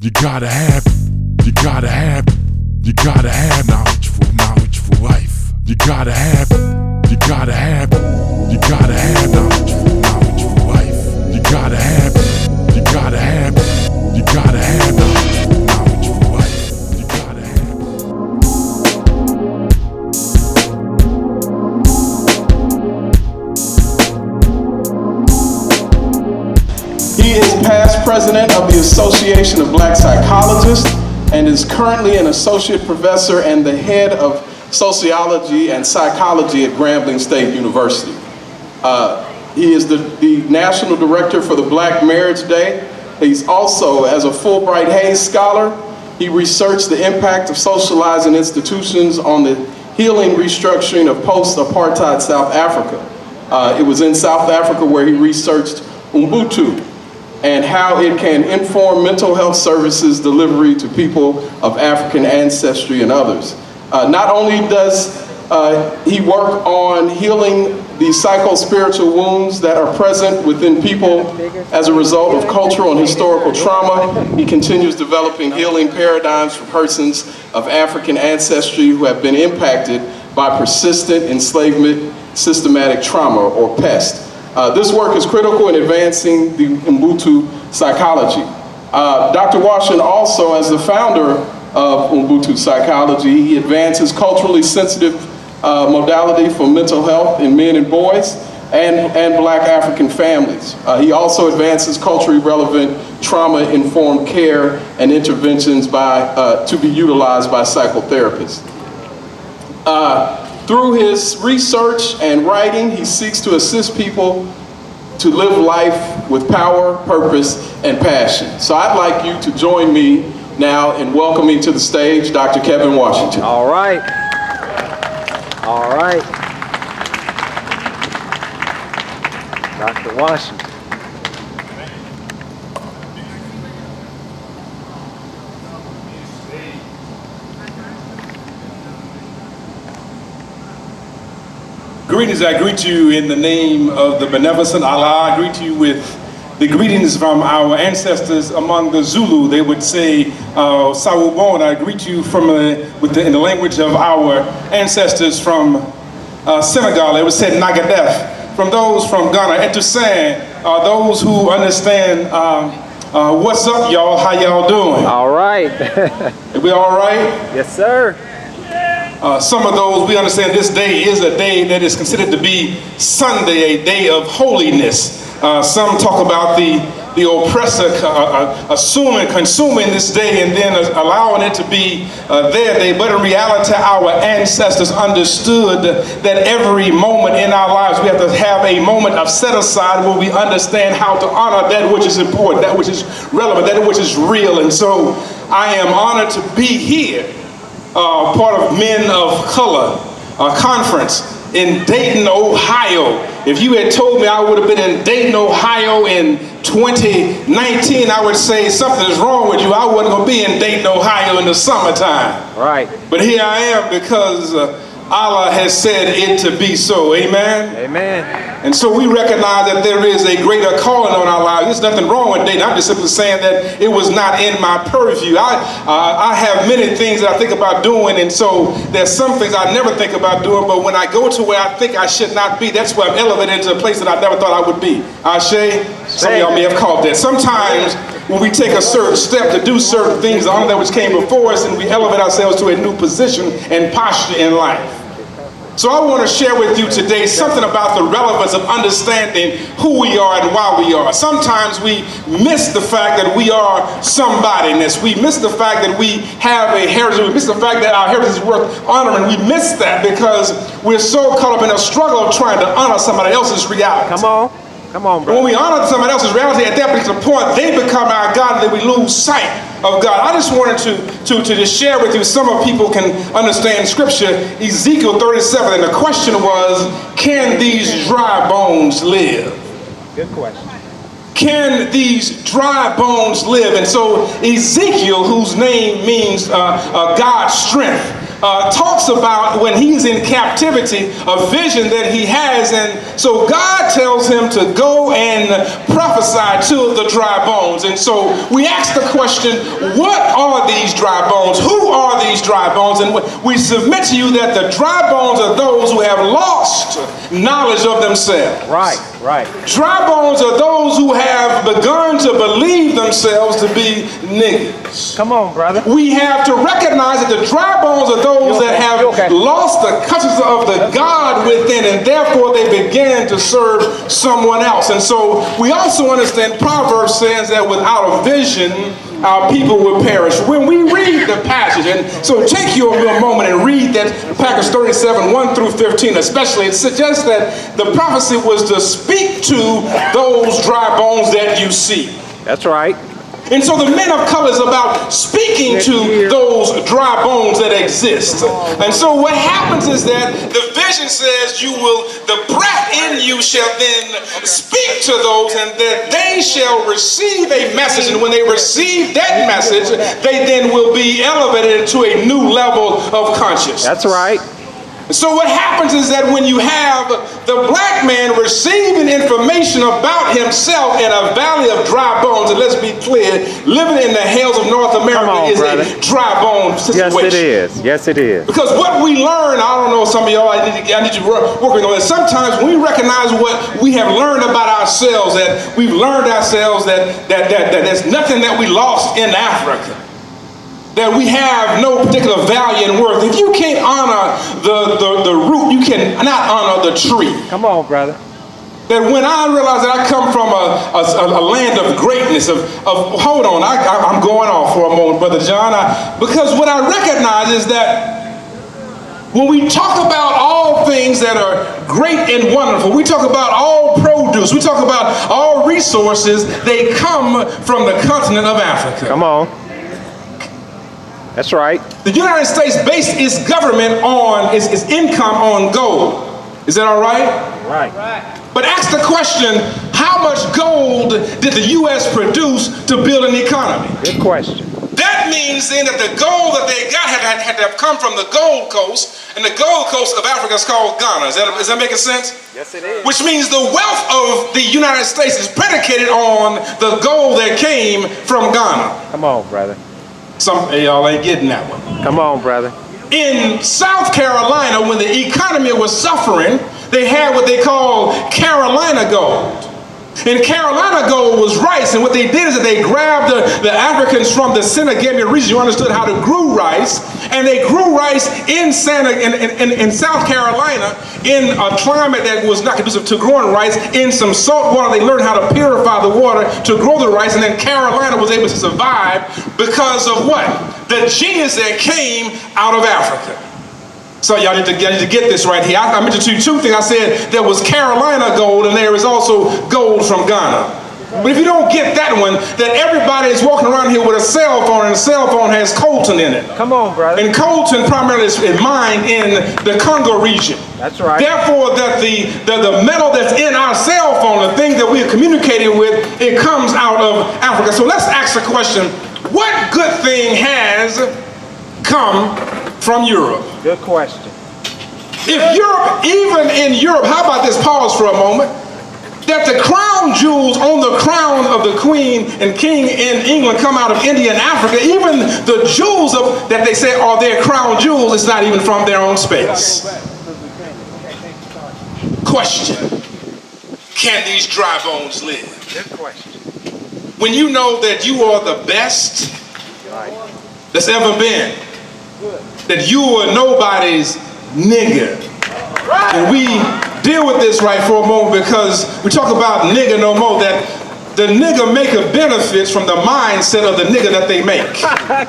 You gotta have knowledge for life. You gotta have knowledge for life. You gotta have knowledge for life. You gotta have He is past president of the Association of Black Psychologists and is currently an associate professor and the head of sociology and psychology at Grambling State University. He is the national director for the Black Marriage Day. He's also, as a Fulbright Hayes Scholar, he researched the impact of socializing institutions on the healing restructuring of post-apartheid South Africa. It was in South Africa where he researched Ubuntu and how it can inform mental health services delivery to people of African ancestry and others. Not only does he work on healing the psycho-spiritual wounds that are present within people as a result of cultural and historical trauma, he continues developing healing paradigms for persons of African ancestry who have been impacted by persistent enslavement, systematic trauma, or PEST. This work is critical in advancing the Ubuntu psychology. Dr. Washington also, as the founder of Ubuntu psychology, he advances culturally sensitive modality for mental health in men and boys and Black African families. He also advances culturally relevant trauma-informed care and interventions to be utilized by psychotherapists. Through his research and writing, he seeks to assist people to live life with power, purpose, and passion. So I'd like you to join me now in welcoming to the stage Dr. Kevin Washington. All right. All right. Dr. Washington. Greetings, I greet you in the name of the beneficent Allah. I greet you with the greetings from our ancestors among the Zulu. They would say, Sawubon. I greet you in the language of our ancestors from Senegal. They would say Nagadef. From those from Ghana, Etusan, those who understand what's up, y'all, how y'all doing? All right. We all right? Yes, sir. Some of those, we understand this day is a day that is considered to be Sunday, a day of holiness. Some talk about the oppressor consuming this day and then allowing it to be their day. But in reality, our ancestors understood that every moment in our lives, we have to have a moment of set aside where we understand how to honor that which is important, that which is relevant, that which is real. And so I am honored to be here, part of Men of Color conference in Dayton, Ohio. If you had told me I would have been in Dayton, Ohio in 2019, I would say something is wrong with you. I wasn't going to be in Dayton, Ohio in the summertime. Right. But here I am because Allah has said it to be so. Amen? Amen. And so we recognize that there is a greater calling on our lives. There's nothing wrong with Dayton. I'm just simply saying that it was not in my purview. I have many things that I think about doing, and so there's some things I never think about doing, but when I go to where I think I should not be, that's where I'm elevated into a place that I never thought I would be. Ashe, some of y'all may have caught that. Sometimes when we take a certain step to do certain things, the honor that which came before us, and we elevate ourselves to a new position and posture in life. So I want to share with you today something about the relevance of understanding who we are and why we are. Sometimes we miss the fact that we are somebodyness. We miss the fact that we have a heritage. We miss the fact that our heritage is worth honoring. We miss that because we're so caught up in a struggle of trying to honor somebody else's reality. Come on. Come on, bro. When we honor somebody else's reality, at that particular point, they become our God, and then we lose sight of God. I just wanted to just share with you, some of people can understand scripture, Ezekiel 37, and the question was, can these dry bones live? Good question. Can these dry bones live? And so Ezekiel, whose name means God's strength, talks about when he's in captivity, a vision that he has. And so God tells him to go and prophesy to the dry bones. And so we ask the question, what are these dry bones? Who are these dry bones? And we submit to you that the dry bones are those who have lost knowledge of themselves. Right. Dry bones are those who have begun to believe themselves to be niggas. Come on, brother. We have to recognize that the dry bones are those that have lost the consciousness of the God within, and therefore they begin to serve someone else. And so we also understand Proverbs says that without a vision, our people will perish. When we read the passage, and so take your moment and read that Packers 37, 1 through 15 especially, it suggests that the prophecy was to speak to those dry bones that you see. That's right. And so the men of color is about speaking to those dry bones that exist. And so what happens is that the vision says the breath in you shall then speak to those, and that they shall receive a message. And when they receive that message, they then will be elevated to a new level of consciousness. That's right. So what happens is that when you have the black man receiving information about himself in a valley of dry bones, and let's be clear, living in the hills of North America is a dry bone situation. Yes, it is. Because what we learn, I don't know, some of y'all, I need you working on it. Sometimes when we recognize what we have learned about ourselves, that we've learned ourselves that there's nothing that we lost in Africa, that we have no particular value and worth. If you can't honor the root, you can not honor the tree. Come on, brother. That when I realize that I come from a land of greatness, hold on, I'm going off for a moment, Brother John, because what I recognize is that when we talk about all things that are great and wonderful, we talk about all produce, we talk about all resources, they come from the continent of Africa. Come on. That's right. The United States based its government on its income on gold. Is that all right? Right. But ask the question, how much gold did the U.S. produce to build an economy? Good question. That means then that the gold that they got had to have come from the Gold Coast, and the Gold Coast of Africa is called Ghana. Is that making sense? Yes, it is. Which means the wealth of the United States is predicated on the gold that came from Ghana. Come on, brother. Some of y'all ain't getting that one. Come on, brother. In South Carolina, when the economy was suffering, they had what they call Carolina gold. And Carolina gold was rice, and what they did is that they grabbed the Africans from the Senegambia region who understood how to grow rice, and they grew rice in South Carolina in a climate that was not conducive to growing rice. In some salt water, they learned how to purify the water to grow the rice, and then Carolina was able to survive because of what? The genius that came out of Africa. So y'all need to get this right here. I mentioned to you two things. I said there was Carolina gold and there is also gold from Ghana. But if you don't get that one, that everybody is walking around here with a cell phone, and the cell phone has coltan in it. Come on, brother. And coltan primarily is mined in the Congo region. That's right. Therefore, that the metal that's in our cell phone, the thing that we are communicating with, it comes out of Africa. So let's ask the question, what good thing has come from Europe? Good question. If Europe, even in Europe, how about this, pause for a moment, that the crown jewels on the crown of the queen and king in England come out of India and Africa, even the jewels that they say are their crown jewels, it's not even from their own space. Question, can these dry bones live? Good question. When you know that you are the best that's ever been, that you are nobody's nigger. And we deal with this right for a moment because we talk about nigger no more, that the nigger maker benefits from the mindset of the nigger that they make.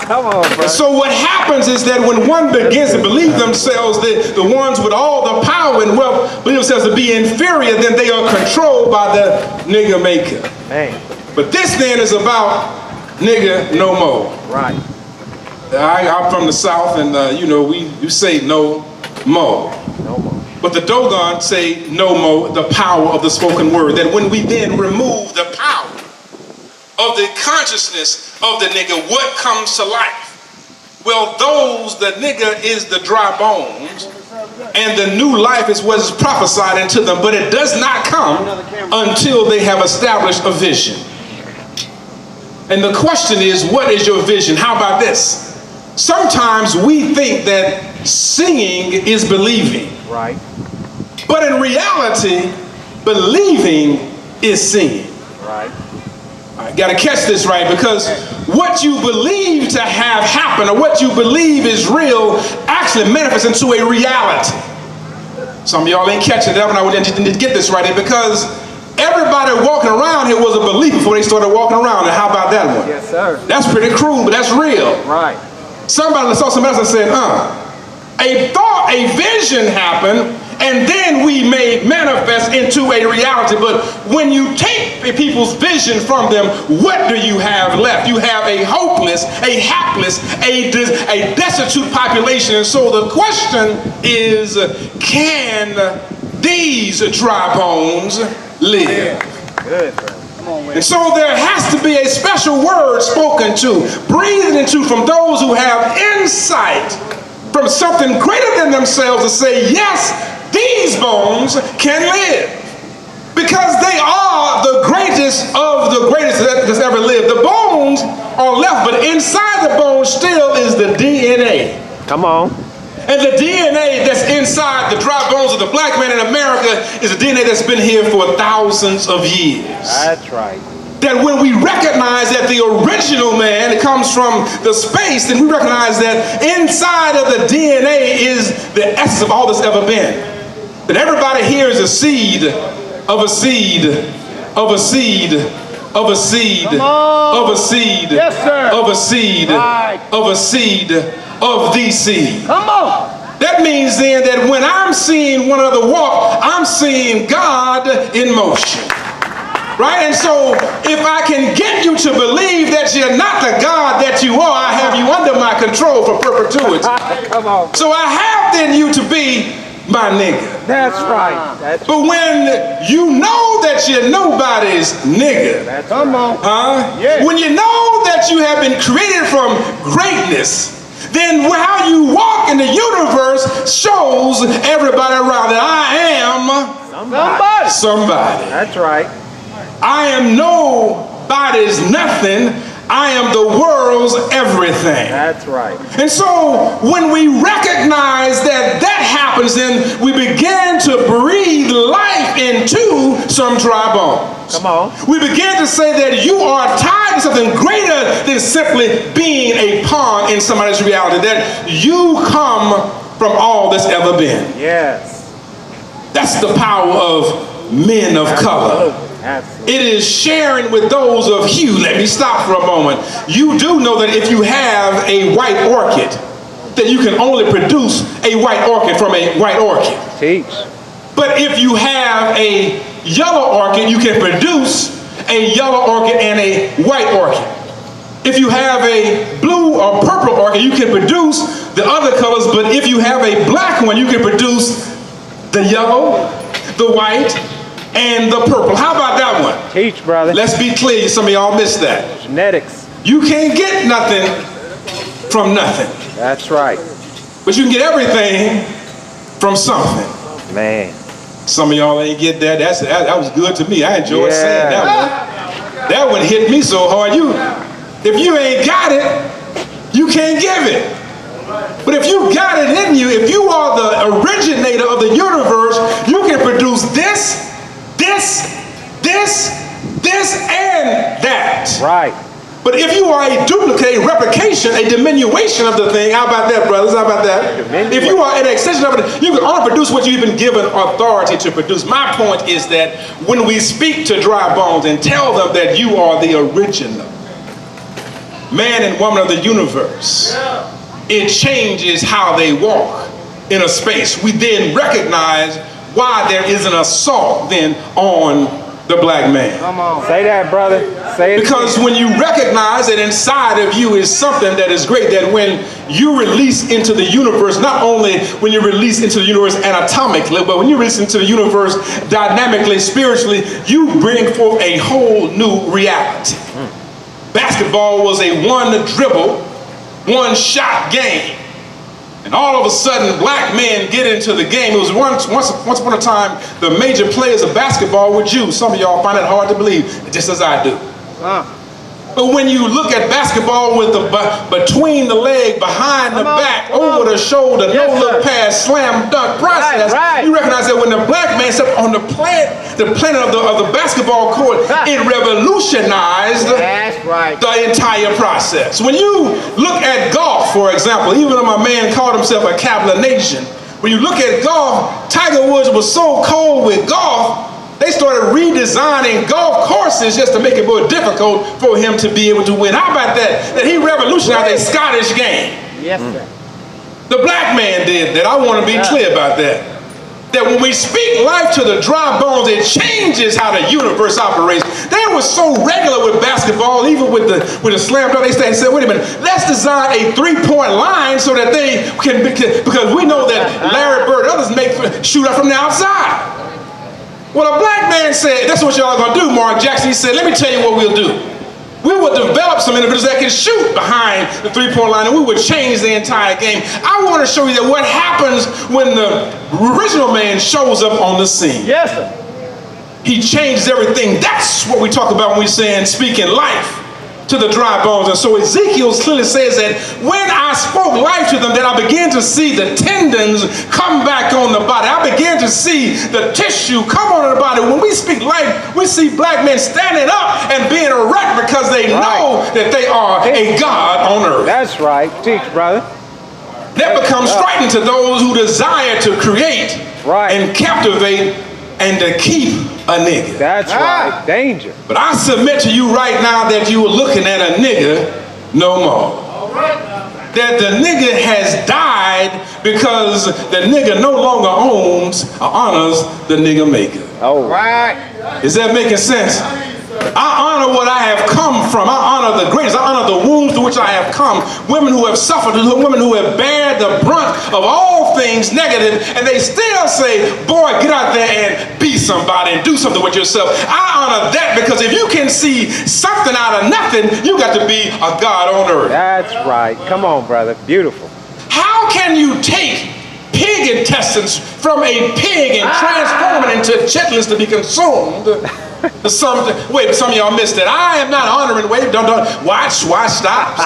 Come on, bro. So what happens is that when one begins to believe themselves, the ones with all the power and wealth believe themselves to be inferior, then they are controlled by the nigger maker. Man. But this then is about nigger no more. Right. I'm from the South, and you say no more. No more. But the Dogon say no more, the power of the spoken word. That when we then remove the power of the consciousness of the nigga, what comes to life? Well, the nigga is the dry bones, and the new life is what is prophesied into them, but it does not come until they have established a vision. And the question is, what is your vision? How about this? Sometimes we think that singing is believing. Right. But in reality, believing is singing. Right. I gotta catch this right, because what you believe to have happened, or what you believe is real, actually manifests into a reality. Some of y'all ain't catching that, and I need to get this right, because everybody walking around here was a believer before they started walking around. And how about that one? Yes, sir. That's pretty cruel, but that's real. Right. Somebody saw somebody else and said, a vision happened, and then we made manifest into a reality. But when you take people's vision from them, what do you have left? You have a hopeless, a hapless, a destitute population. And so the question is, can these dry bones live? Good. And so there has to be a special word spoken to, breathed into from those who have insight from something greater than themselves to say, yes, these bones can live. Because they are the greatest of the greatest that's ever lived. The bones are left, but inside the bones still is the DNA. Come on. And the DNA that's inside the dry bones of the black man in America is a DNA that's been here for thousands of years. That's right. That when we recognize that the original man comes from the space, then we recognize that inside of the DNA is the essence of all that's ever been. That everybody here is a seed of a seed of a seed of a seed of a seed Yes, sir. of a seed of a seed of the seed. Come on. That means then that when I'm seeing one another walk, I'm seeing God in motion. Right? And so if I can get you to believe that you're not the God that you are, I have you under my control for perpetuity. Come on. So I have then you to be my nigga. That's right. That's But when you know that you're nobody's nigga, Come on. Yeah. when you know that you have been created from greatness, then how you walk in the universe shows everybody around that I am somebody. That's right. I am nobody's nothing. I am the world's everything. That's right. And so when we recognize that that happens, then we begin to breathe life into some dry bones. Come on. We begin to say that you are tied to something greater than simply being a pawn in somebody's reality, that you come from all that's ever been. Yes. That's the power of men of color. Absolutely. It is sharing with those of hue. Let me stop for a moment. You do know that if you have a white orchid, that you can only produce a white orchid from a white orchid. Teach. But if you have a yellow orchid, you can produce a yellow orchid and a white orchid. If you have a blue or purple orchid, you can produce the other colors. But if you have a black one, you can produce the yellow, the white, and the purple. How about that one? Teach, brother. Let's be clear, some of y'all missed that. Genetics. You can't get nothing from nothing, That's right. but you can get everything from something. Man. Some of y'all ain't get that. That was good to me. I enjoyed saying that one. That one hit me so hard. If you ain't got it, you can't give it. But if you got it in you, if you are the originator of the universe, you can produce this, and that. Right. But if you are a duplicate, a replication, a diminution of the thing, how about that, brothers? How about that? If you are an extension of it, you can only produce what you've been given authority to produce. My point is that when we speak to dry bones and tell them that you are the original man and woman of the universe, it changes how they walk in a space. We then recognize why there is an assault then on the black man. Come on. Say that, brother. Say it. Because when you recognize that inside of you is something that is great, that when you release into the universe, not only when you release into the universe anatomically, but when you release into the universe dynamically, spiritually, you bring forth a whole new reality. Basketball was a one dribble one-shot game. And all of a sudden, black men get into the game. It was once upon a time, the major players of basketball were Jews. Some of y'all find it hard to believe, just as I do. But when you look at basketball with the between the leg, behind the back, over the shoulder, no-look pass, slam dunk process, you recognize that when the black man stepped on the planet of the basketball court, it revolutionized the entire process. When you look at golf, for example, even though my man called himself a Cavalier Nation, when you look at golf, Tiger Woods was so cold with golf, they started redesigning golf courses just to make it more difficult for him to be able to win. How about that? That he revolutionized a Scottish game. Yes, sir. The black man did that. I want to be clear about that. That when we speak life to the dry bones, it changes how the universe operates. They were so regular with basketball, even with the slam dunk. They said, wait a minute, let's design a three-point line so that they can, because we know that Larry Bird and others shoot up from the outside. Well, a black man said, that's what y'all are going to do, Mark Jackson. He said, let me tell you what we'll do. We will develop some individuals that can shoot behind the three-point line, and we would change the entire game. I want to show you that what happens when the original man shows up on the scene. Yes, sir. He changes everything. That's what we talk about when we're saying speaking life to the dry bones. And so Ezekiel clearly says that when I spoke life to them, that I began to see the tendons come back on the body. I began to see the tissue come on the body. When we speak life, we see black men standing up and being erect because they know that they are a God on earth. That's right. Teach, brother. That becomes frightening to those who desire to create and captivate and to keep a nigga. That's right. Danger. But I submit to you right now that you are looking at a nigga no more. That the nigga has died because the nigga no longer owns or honors the nigga maker. Oh, right. Is that making sense? I honor what I have come from. I honor the greatest. I honor the wounds to which I have come. Women who have suffered, women who have bared the brunt of all things negative, and they still say, boy, get out there and be somebody and do something with yourself. I honor that because if you can see something out of nothing, you got to be a God on earth. That's right. Come on, brother. Beautiful. How can you take pig intestines from a pig and transform it into chitlins to be consumed? Some of y'all missed that. I am not honoring. Wait, don't. Watch, stop.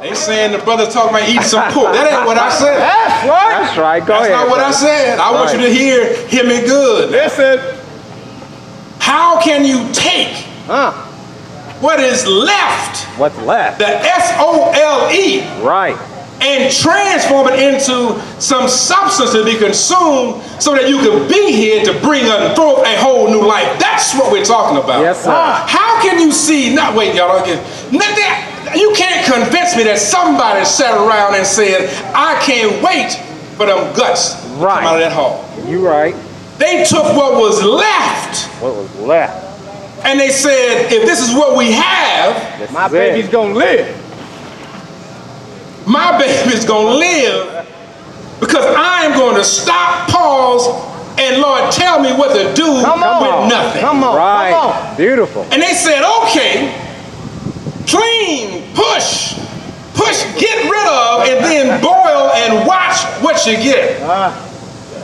They saying the brother's talking about eating some pork. That ain't what I said. That's right. That's right. Go ahead. That's not what I said. I want you to hear me good. Listen. How can you take what is left? What's left? The SOLE. Right. And transform it into some substance to be consumed so that you could be here to bring forth a whole new life. That's what we're talking about. Yes, sir. How can you see, wait, y'all, you can't convince me that somebody sat around and said, I can't wait for them guts to come out of that hole. You right. They took what was left. What was left? And they said, if this is what we have, my baby's gonna live. My baby's gonna live because I am going to stop, pause, and Lord, tell me what to do with nothing. Come on, right. Come on. Beautiful. And they said, okay, clean, push, get rid of, and then boil and watch what you get.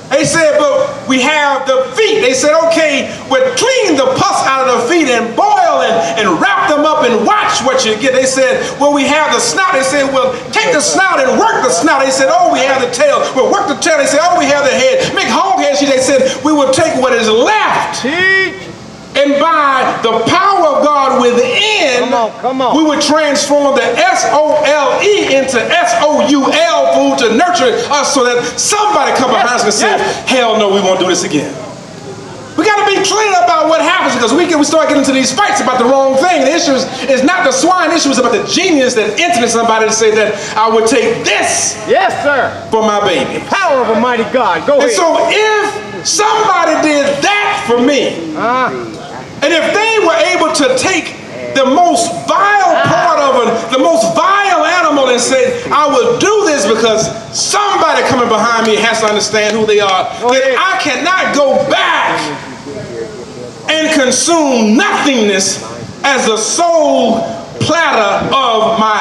They said, but we have the feet. They said, okay, we'll clean the pus out of the feet and boil and wrap them up and watch what you get. They said, well, we have the snout. They said, well, take the snout and work the snout. They said, oh, we have the tail. Well, work the tail. They said, oh, we have the head. Make hog head. They said, we will take what is left. And by the power of God within, we would transform the SOLE into SOUL, food, to nurture us so that somebody come behind us and say, hell no, we won't do this again. We got to be clear about what happens because we start getting into these fights about the wrong thing. The issue is not the swine. The issue is about the genius that entered somebody to say that I would take this for my baby. The power of a mighty God. Go ahead. And so if somebody did that for me, and if they were able to take the most vile part of the most vile animal and say, I will do this because somebody coming behind me has to understand who they are, then I cannot go back and consume nothingness as the sole platter of my